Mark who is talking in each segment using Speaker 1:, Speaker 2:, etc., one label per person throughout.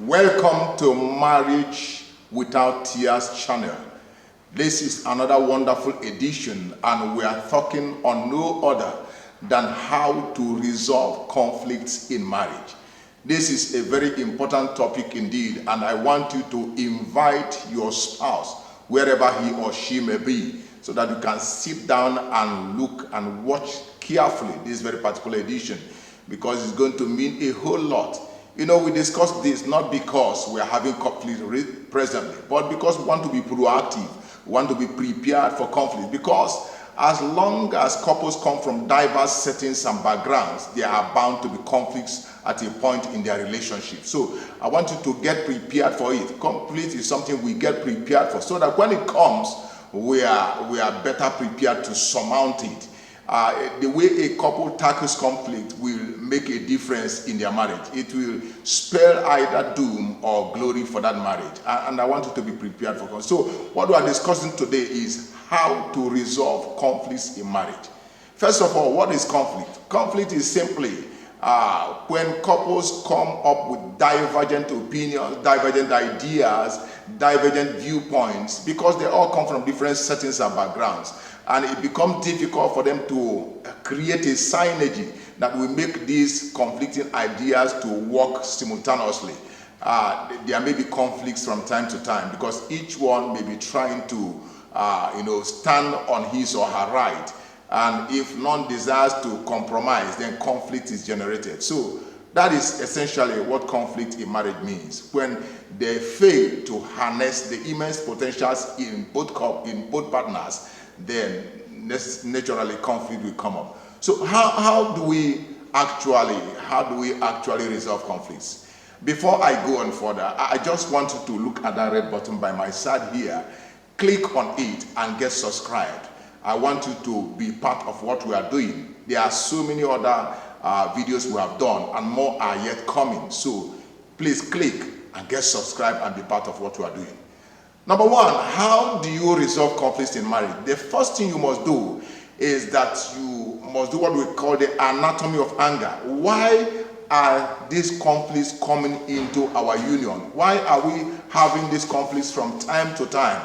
Speaker 1: Welcome to Marriage Without Tears channel. This is another wonderful edition, and we are talking on no other than how to resolve conflicts in marriage. This is a very important topic indeed, and I want you to invite your spouse wherever he or she may be, so that you can sit down and look and watch carefully this very particular edition, because it's going to mean a whole lot. You know, we discuss this not because we are having conflict presently, but because we want to be proactive, we want to be prepared for conflict. Because as long as couples come from diverse settings and backgrounds, there are bound to be conflicts at a point in their relationship. So I want you to get prepared for it. Conflict is something we get prepared for, so that when it comes, we are better prepared to surmount it. The way a couple tackles conflict will make a difference in their marriage. It will spell either doom or glory for that marriage. And I want you to be prepared for conflict. So what we are discussing today is how to resolve conflicts in marriage. First of all, what is conflict? Conflict is simply when couples come up with divergent opinions, divergent ideas, divergent viewpoints, because they all come from different settings and backgrounds. And it becomes difficult for them to create a synergy that will make these conflicting ideas to work simultaneously. There may be conflicts from time to time, because each one may be trying to stand on his or her right. And if none desires to compromise, then conflict is generated. So that is essentially what conflict in marriage means. When they fail to harness the immense potentials in both partners, then naturally conflict will come up. So how do we actually resolve conflicts? Before I go on further, I just want you to look at that red button by my side here. Click on it and get subscribed. I want you to be part of what we are doing. There are so many other videos we have done, and more are yet coming. So please click and get subscribed and be part of what we are doing. Number one, how do you resolve conflicts in marriage? The first thing you must do is that you must do what we call the anatomy of anger. Why are these conflicts coming into our union? Why are we having these conflicts from time to time?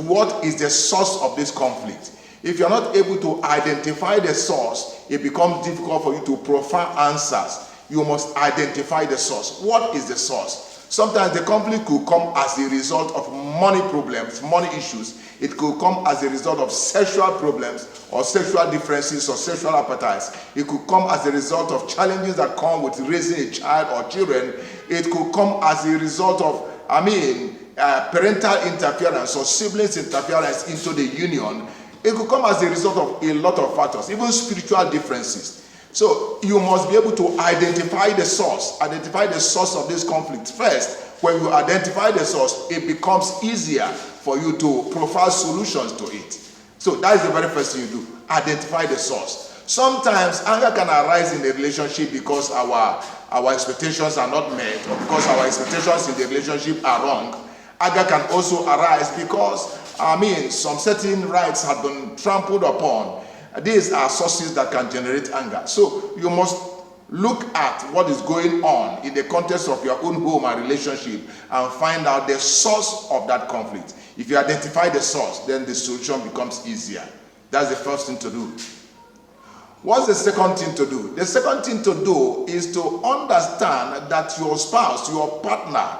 Speaker 1: What is the source of this conflict? If you're not able to identify the source, it becomes difficult for you to provide answers. You must identify the source. What is the source? Sometimes the conflict could come as a result of money problems, money issues. It could come as a result of sexual problems or sexual differences or sexual appetites. It could come as a result of challenges that come with raising a child or children. It could come as a result of, parental interference or siblings interference into the union. It could come as a result of a lot of factors, even spiritual differences. So you must be able to identify the source of this conflict. First, when you identify the source, it becomes easier for you to provide solutions to it. So that is the very first thing you do, identify the source. Sometimes anger can arise in a relationship because our expectations are not met, or because our expectations in the relationship are wrong. Anger can also arise because, some certain rights have been trampled upon. These are sources that can generate anger. So you must look at what is going on in the context of your own home and relationship and find out the source of that conflict. If you identify the source, then the solution becomes easier. That's the first thing to do. What's the second thing to do? The second thing to do is to understand that your spouse, your partner,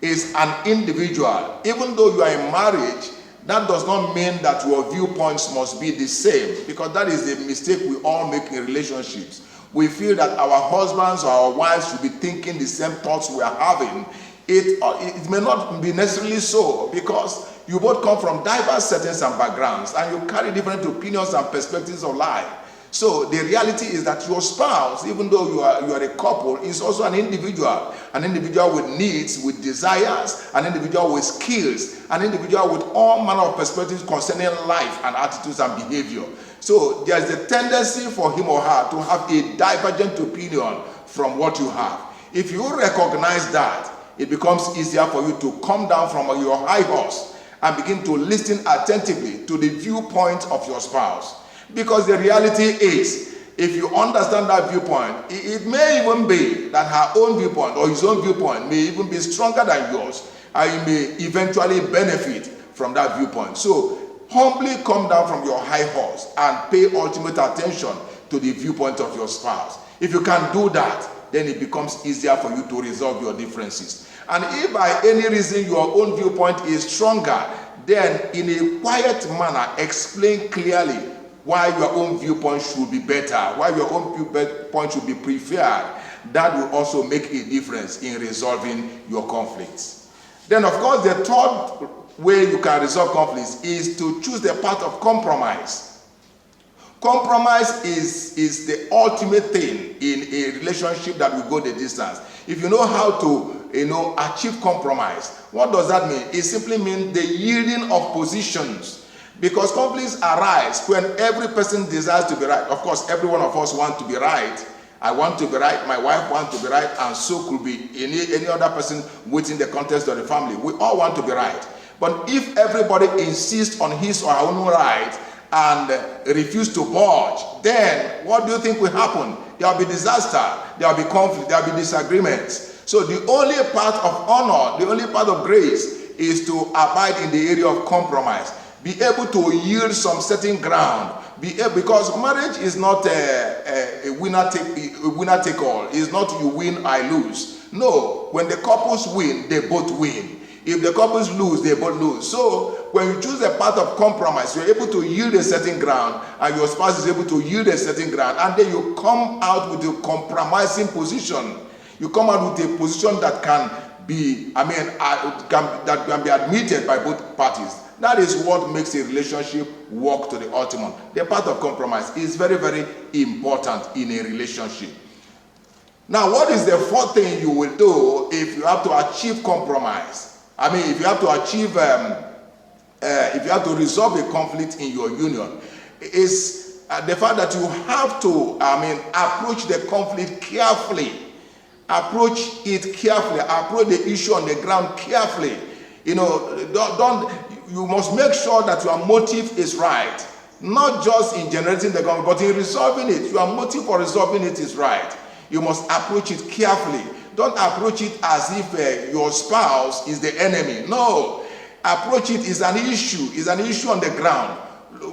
Speaker 1: is an individual. Even though you are in marriage, that does not mean that your viewpoints must be the same, because that is a mistake we all make in relationships. We feel that our husbands or our wives should be thinking the same thoughts we are having. It may not be necessarily so, because you both come from diverse settings and backgrounds, and you carry different opinions and perspectives of life. So the reality is that your spouse, even though you are a couple, is also an individual with needs, with desires, an individual with skills, an individual with all manner of perspectives concerning life and attitudes and behavior. So there's a tendency for him or her to have a divergent opinion from what you have. If you recognize that, it becomes easier for you to come down from your high horse and begin to listen attentively to the viewpoint of your spouse. Because the reality is, if you understand that viewpoint, it may even be that her own viewpoint or his own viewpoint may even be stronger than yours, and you may eventually benefit from that viewpoint. So humbly come down from your high horse and pay ultimate attention to the viewpoint of your spouse. If you can do that, then it becomes easier for you to resolve your differences. And if by any reason your own viewpoint is stronger, then in a quiet manner explain clearly why your own viewpoint should be better, why your own viewpoint should be preferred. That will also make a difference in resolving your conflicts. Then, of course, the third way you can resolve conflicts is to choose the path of compromise. Compromise is the ultimate thing in a relationship that will go the distance. If you know how to achieve compromise, what does that mean? It simply means the yielding of positions. Because conflicts arise when every person desires to be right. Of course, every one of us wants to be right. I want to be right, my wife wants to be right, and so could be any other person within the context of the family. We all want to be right. But if everybody insists on his or her own right and refuse to budge, then what do you think will happen? There will be disaster, there will be conflict, there will be disagreements. So the only part of honor, the only part of grace is to abide in the area of compromise. Be able to yield some certain ground. Because marriage is not a winner take all. It's not you win, I lose. No, when the couples win, they both win. If the couples lose, they both lose. So when you choose a path of compromise, you're able to yield a certain ground, and your spouse is able to yield a certain ground, and then you come out with a compromising position. You come out with a position that can be, that can be admitted by both parties. That is what makes a relationship work to the ultimate. The path of compromise is very, very important in a relationship. Now, what is the fourth thing you will do if you have to achieve compromise? If you have to achieve, if you have to resolve a conflict in your union, is the fact that you have to, approach the conflict carefully. Approach it carefully. Approach the issue on the ground carefully. You must make sure that your motive is right. Not just in generating the conflict, but in resolving it. Your motive for resolving it is right. You must approach it carefully. Don't approach it as if your spouse is the enemy. No. Approach it is an issue. It's an issue on the ground.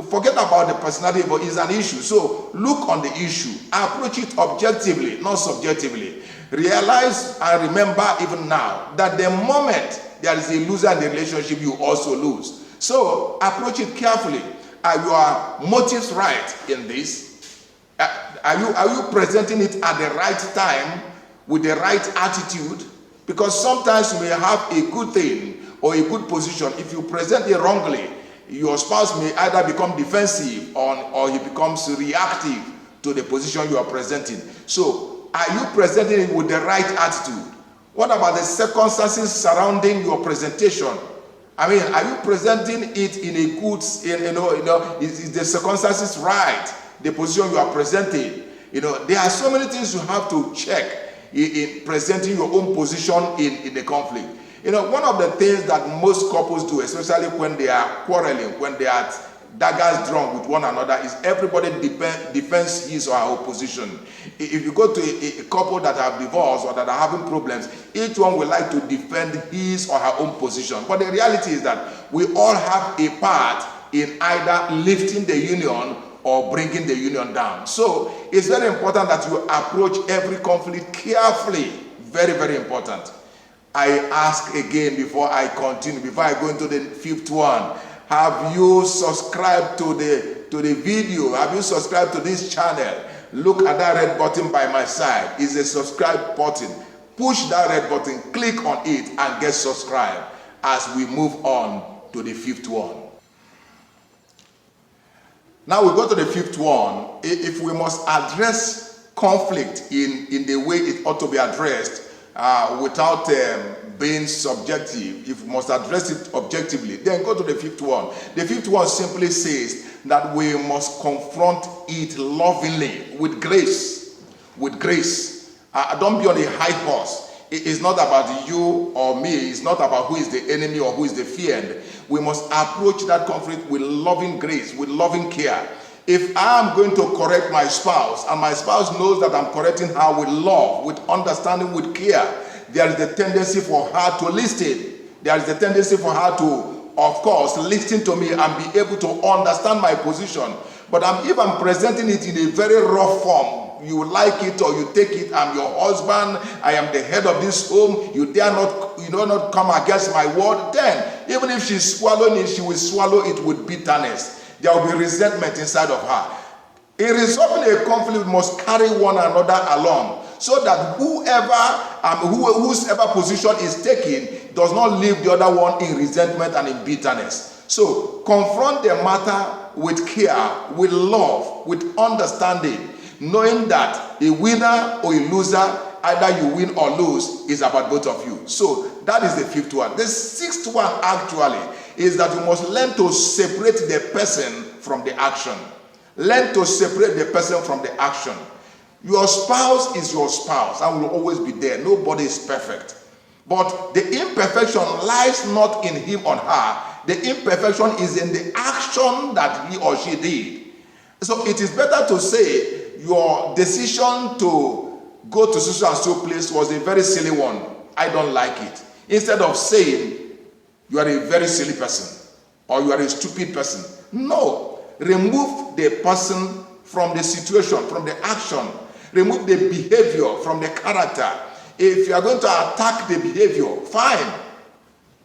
Speaker 1: Forget about the personality, but it's an issue. So look on the issue. Approach it objectively, not subjectively. Realize and remember even now that the moment there is a loser in the relationship, you also lose. So approach it carefully. Are your motives right in this? Are you presenting it at the right time with the right attitude? Because sometimes you may have a good thing or a good position. If you present it wrongly, your spouse may either become defensive or he becomes reactive to the position you are presenting. So are you presenting it with the right attitude? What about the circumstances surrounding your presentation? Are you presenting it in a good, is the circumstances right? The position you are presenting. There are so many things you have to check in presenting your own position in the conflict. One of the things that most couples do, especially when they are quarreling, when they are daggers drawn with one another, is everybody defends his or her position. If you go to a couple that have divorced or that are having problems, each one will like to defend his or her own position. But the reality is that we all have a part in either lifting the union or bringing the union down. So it's very important that you approach every conflict carefully. Very, very important. I ask again before I continue, before I go into the fifth one, have you subscribed to the video? Have you subscribed to this channel? Look at that red button by my side. It's a subscribe button. Push that red button, click on it, and get subscribed as we move on to the fifth one. Now we go to the fifth one. If we must address conflict in the way it ought to be addressed without being subjective, if we must address it objectively, then go to the fifth one. The fifth one simply says that we must confront it lovingly, with grace. With grace. Don't be on a high horse. It's not about you or me. It's not about who is the enemy or who is the friend. We must approach that conflict with loving grace, with loving care. If I am going to correct my spouse, and my spouse knows that I'm correcting her with love, with understanding, with care, there is the tendency for her to listen. There is the tendency for her to, of course, listen to me and be able to understand my position. But if I'm presenting it in a very rough form, you like it or you take it, I'm your husband, I am the head of this home, you dare not come against my word, then even if she's swallowing it, she will swallow it with bitterness. There will be resentment inside of her. In resolving a conflict, we must carry one another along, so that whoever position is taken does not leave the other one in resentment and in bitterness. So confront the matter with care, with love, with understanding, knowing that a winner or a loser, either you win or lose, is about both of you. So that is the fifth one. The sixth one actually is that you must learn to separate the person from the action. Learn to separate the person from the action. Your spouse is your spouse and will always be there. Nobody is perfect. But the imperfection lies not in him or her. The imperfection is in the action that he or she did. So it is better to say your decision to go to such and so place was a very silly one. I don't like it. Instead of saying you are a very silly person or you are a stupid person. No. Remove the person from the situation, from the action. Remove the behavior from the character. If you are going to attack the behavior, fine.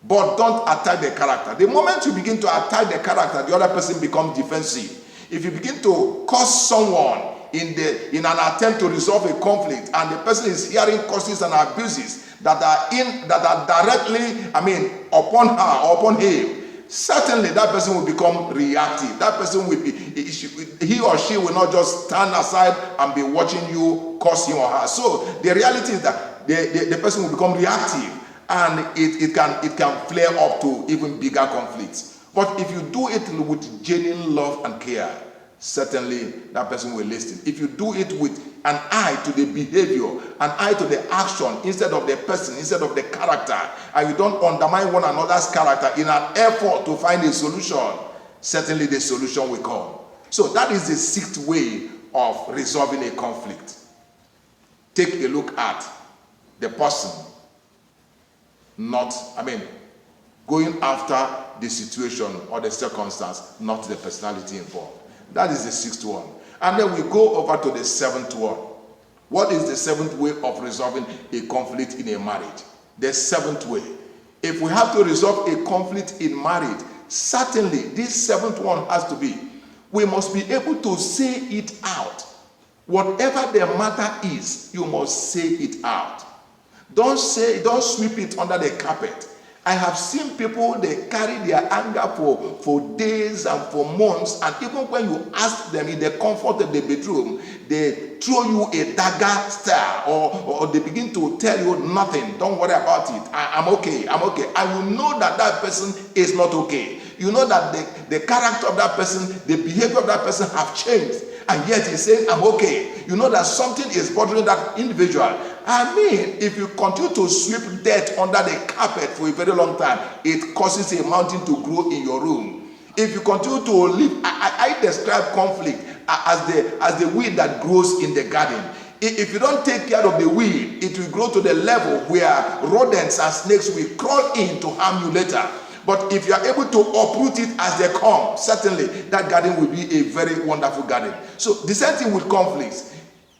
Speaker 1: But don't attack the character. The moment you begin to attack the character, the other person becomes defensive. If you begin to curse someone in an attempt to resolve a conflict, and the person is hearing curses and abuses that are directly, upon her or upon him, certainly that person will become reactive. That person will be, he or she will not just stand aside and be watching you curse him or her. So the reality is that the person will become reactive, and it can flare up to even bigger conflicts. But if you do it with genuine love and care, certainly that person will listen. If you do it with an eye to the behavior, an eye to the action, instead of the person, instead of the character, and you don't undermine one another's character in an effort to find a solution, certainly the solution will come. So that is the sixth way of resolving a conflict. Take a look at the person, going after the situation or the circumstance, not the personality involved. That is the sixth one. And then we go over to the seventh one. What is the seventh way of resolving a conflict in a marriage? The seventh way. If we have to resolve a conflict in marriage, certainly this seventh one has to be, we must be able to say it out. Whatever the matter is, you must say it out. Don't sweep it under the carpet. I have seen people, they carry their anger for days and for months, and even when you ask them in the comfort of the bedroom, they throw you a dagger stare, or they begin to tell you nothing, don't worry about it, I'm okay. And you know that that person is not okay. You know that the character of that person, the behavior of that person have changed, and yet he's saying, I'm okay. You know that something is bothering that individual. If you continue to sweep dirt under the carpet for a very long time, it causes a mountain to grow in your room. If you continue to live, I describe conflict as the weed that grows in the garden. If you don't take care of the weed, it will grow to the level where rodents and snakes will crawl in to harm you later. But if you are able to uproot it as they come, certainly that garden will be a very wonderful garden. So the same thing with conflicts.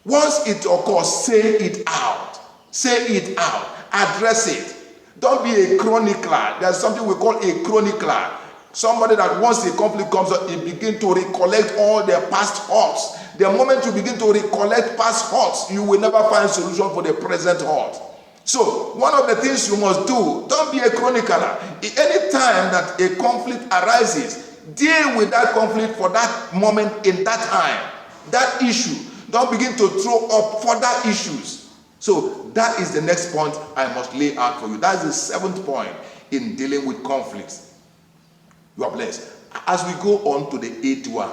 Speaker 1: Once it occurs, say it out. Say it out. Address it. Don't be a chronicler. There's something we call a chronicler. Somebody that once a conflict comes up, he begins to recollect all their past hurts. The moment you begin to recollect past hurts, you will never find a solution for the present hurt. So one of the things you must do, don't be a chronicler. Any time that a conflict arises, deal with that conflict for that moment in that time, that issue. Don't begin to throw up further issues. So that is the next point I must lay out for you. That is the seventh point in dealing with conflicts. You are blessed. As we go on to the eighth one,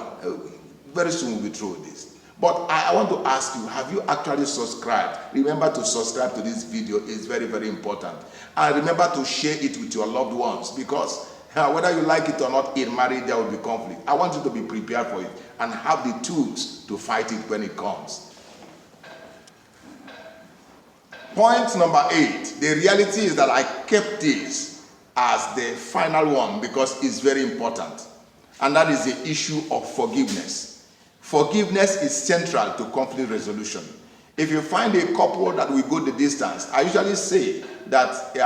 Speaker 1: very soon we'll be through this. But I want to ask you, have you actually subscribed? Remember to subscribe to this video. It's very, very important. And remember to share it with your loved ones, because Whether you like it or not, in marriage there will be conflict. I want you to be prepared for it and have the tools to fight it when it comes. Point number 8. The reality is that I kept this as the final one because it's very important. And that is the issue of forgiveness. Forgiveness is central to conflict resolution. If you find a couple that will go the distance, I usually say that,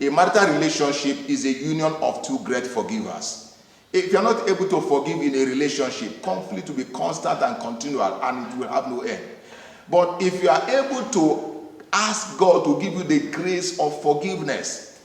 Speaker 1: a marital relationship is a union of two great forgivers. If you're not able to forgive in a relationship, conflict will be constant and continual and it will have no end. But if you are able to ask God to give you the grace of forgiveness.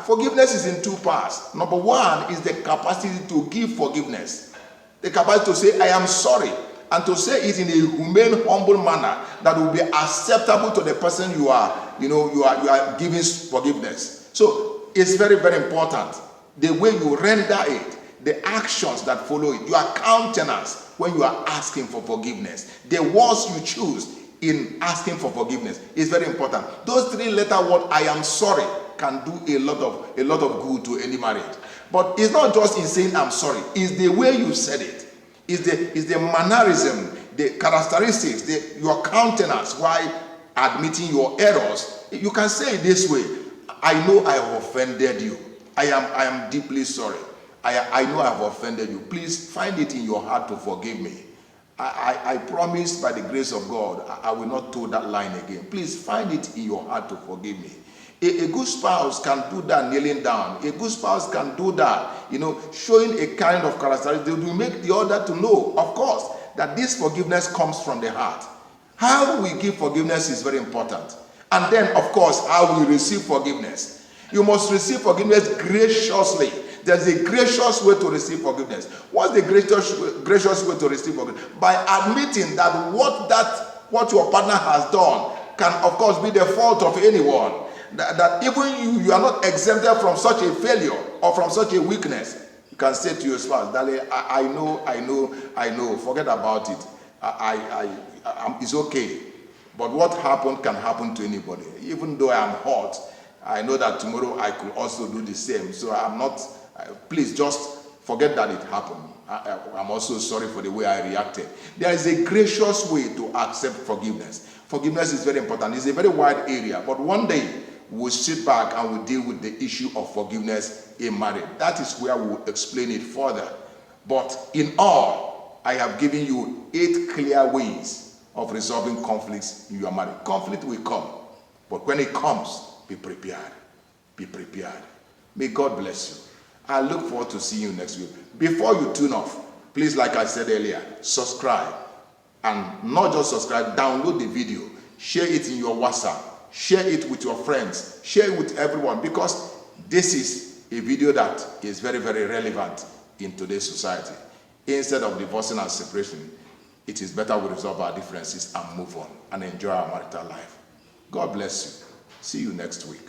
Speaker 1: Forgiveness is in two parts. Number one is the capacity to give forgiveness. The capacity to say, I am sorry. And to say it in a humane, humble manner that will be acceptable to the person you are giving forgiveness. So it's very, very important. The way you render it, the actions that follow it, your countenance when you are asking for forgiveness, the words you choose in asking for forgiveness is very important. Those 3-letter words, I am sorry, can do a lot of good to any marriage. But it's not just in saying I'm sorry, it's the way you said it. It's the mannerism, the characteristics, your countenance while admitting your errors. You can say it this way: I know I have offended you. I am deeply sorry. I know I have offended you. Please find it in your heart to forgive me. I promise by the grace of God, I will not toe that line again. Please find it in your heart to forgive me. A good spouse can do that kneeling down. A good spouse can do that, showing a kind of characteristic to make the other to know, of course, that this forgiveness comes from the heart. How we give forgiveness is very important. And then, of course, how we receive forgiveness. You must receive forgiveness graciously. There's a gracious way to receive forgiveness. What's the gracious way to receive forgiveness? By admitting that what your partner has done can, of course, be the fault of anyone. That even you are not exempted from such a failure or from such a weakness. You can say to your spouse, darling, I know, forget about it. It's okay. But what happened can happen to anybody. Even though I am hurt, I know that tomorrow I could also do the same. So I'm not, please just forget that it happened. I'm also sorry for the way I reacted. There is a gracious way to accept forgiveness. Forgiveness is very important. It's a very wide area. But one day, we'll sit back and we'll deal with the issue of forgiveness in marriage. That is where we'll explain it further. But in all, I have given you 8 clear ways of resolving conflicts in your marriage. Conflict will come. But when it comes, be prepared. Be prepared. May God bless you. I look forward to seeing you next week. Before you tune off, please, like I said earlier, subscribe. And not just subscribe, download the video. Share it in your WhatsApp. Share it with your friends. Share it with everyone, because this is a video that is very, very relevant in today's society. Instead of divorcing and separation, it is better we resolve our differences and move on and enjoy our marital life. God bless you. See you next week.